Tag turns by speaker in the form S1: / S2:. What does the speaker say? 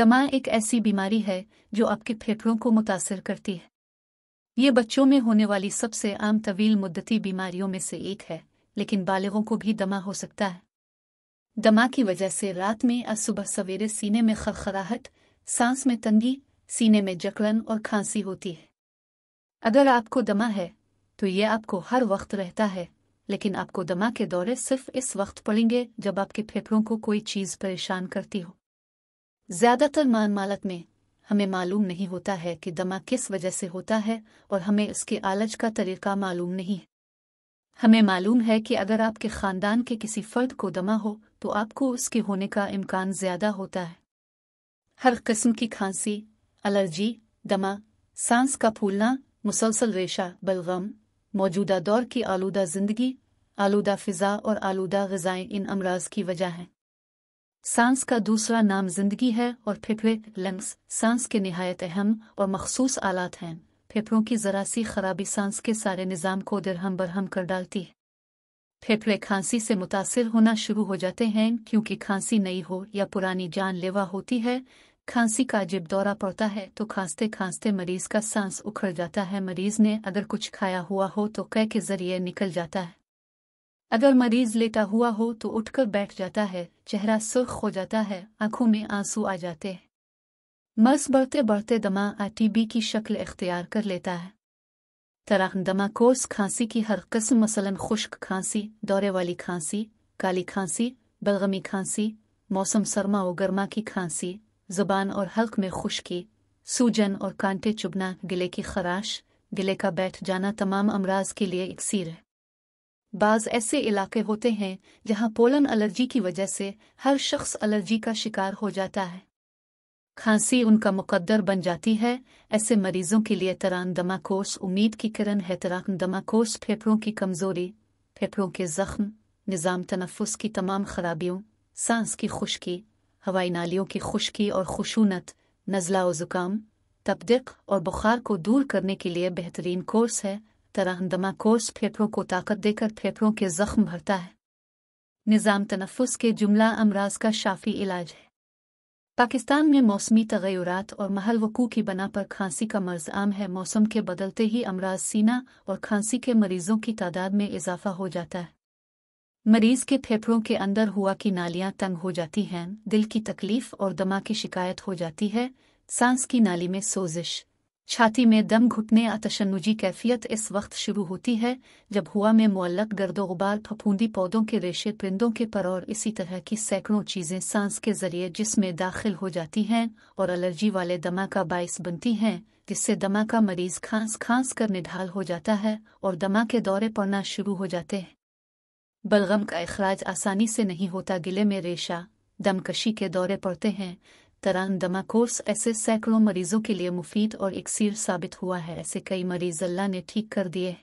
S1: दमा एक ऐसी बीमारी है जो आपके फेफड़ों को मुतासिर करती है। ये बच्चों में होने वाली सबसे आम तवील मुद्दती बीमारियों में से एक है, लेकिन बालिगों को भी दमा हो सकता है। दमा की वजह से रात में और सुबह सवेरे सीने में खरखराहट, सांस में तंगी, सीने में जकड़न और खांसी होती है। अगर आपको दमा है तो ये आपको हर वक्त रहता है, लेकिन आपको दमा के दौरे सिर्फ इस वक्त पड़ेंगे जब आपके फेफड़ों को कोई चीज़ परेशान करती हो। ज़्यादातर मामलात में हमें मालूम नहीं होता है कि दमा किस वजह से होता है और हमें इसके इलाज का तरीका मालूम नहीं है। हमें मालूम है कि अगर आपके ख़ानदान के किसी फ़र्द को दमा हो तो आपको उसके होने का इम्कान ज़्यादा होता है। हर किस्म की खांसी, एलर्जी, दमा, सांस का फूलना, मुसलसल रेशा, बलगम, मौजूदा दौर की आलूदा ज़िंदगी, आलूदा फ़िज़ा और आलूदा ग़िज़ाएँ इन अमराज़ की वजह हैं। सांस का दूसरा नाम ज़िंदगी है और फेफड़े लंग्स सांस के निहायत अहम और मखसूस आलात हैं। फेफड़ों की ज़रा सी खराबी सांस के सारे निज़ाम को दरहम बरहम कर डालती है। फेफड़े खांसी से मुतासिर होना शुरू हो जाते हैं क्योंकि खांसी नई हो या पुरानी जानलेवा होती है। खांसी का जब दौरा पड़ता है तो खांसते खांसते मरीज़ का सांस उखड़ जाता है। मरीज़ ने अगर कुछ खाया हुआ हो तो कै के ज़रिए निकल जाता है। अगर मरीज़ लेटा हुआ हो तो उठकर बैठ जाता है, चेहरा सुर्ख हो जाता है, आंखों में आंसू आ जाते हैं। मर्ज़ बढ़ते बढ़ते दमा टीबी की शक्ल इख्तियार कर लेता है। तरह दमा कोर्स खांसी की हर किस्म मसलन खुश्क खांसी, दौरे वाली खांसी, काली खांसी, बलगमी खांसी, मौसम सरमा और गर्मा की खांसी, ज़ुबान और हल्क में खुश्की, सूजन और कांटे चुभना, गले की खराश, गले का बैठ जाना तमाम अमराज के लिए इक्सीर है। बाज़ ऐसे इलाके होते हैं जहां पोलन एलर्जी की वजह से हर शख्स एलर्जी का शिकार हो जाता है। खांसी उनका मुकद्दर बन जाती है। ऐसे मरीजों के लिए तरान दमा कोर्स उम्मीद की किरण है। तरान दमा कोर्स फेफड़ों की कमज़ोरी, फेफड़ों के ज़ख्म, निज़ाम तनफ़ुस की तमाम खराबियों, सांस की खुश्की, हवाई नालियों की खुश्की और खुशूनत, नज़ला और ज़ुकाम, तपदिक और बुखार को दूर करने के लिए बेहतरीन कोर्स है। तरह दमा कोर्स फेफड़ों को ताकत देकर फेफड़ों के ज़ख्म भरता है। निज़ाम तनफ़ुस के जुमला अमराज का शाफ़ी इलाज है। पाकिस्तान में मौसमी तग़य्युरात और महल वकू की बना पर खांसी का मर्ज़ आम है। मौसम के बदलते ही अमराज सीना और खांसी के मरीज़ों की तादाद में इजाफ़ा हो जाता है। मरीज़ के फेफड़ों के अंदर हुआ की नालियाँ तंग हो जाती हैं, दिल की तकलीफ़ और दमा की शिकायत हो जाती है, सांस की नाली में सोजिश, छाती में दम घुटने या तशन्नुजी कैफियत इस वक्त शुरू होती है जब हवा में मुअल्लक गर्दो गुबार, फफूंदी पौधों के रेशे, परिंदों के पर और इसी तरह की सैकड़ों चीज़ें सांस के ज़रिए जिस्म में दाखिल हो जाती हैं और एलर्जी वाले दमा का बाइस बनती हैं, जिससे दमा का मरीज़ खांस खांस कर निढाल हो जाता है और दमा के दौरे पड़ना शुरू हो जाते हैं। बलगम का इखराज आसानी से नहीं होता, गिले में रेशा, दमकशी के दौरे पड़ते हैं। तरान दमा कोर्स ऐसे सैकड़ों मरीजों के लिए मुफीद और इक्सीर साबित हुआ है। ऐसे कई मरीज अल्लाह ने ठीक कर दिए।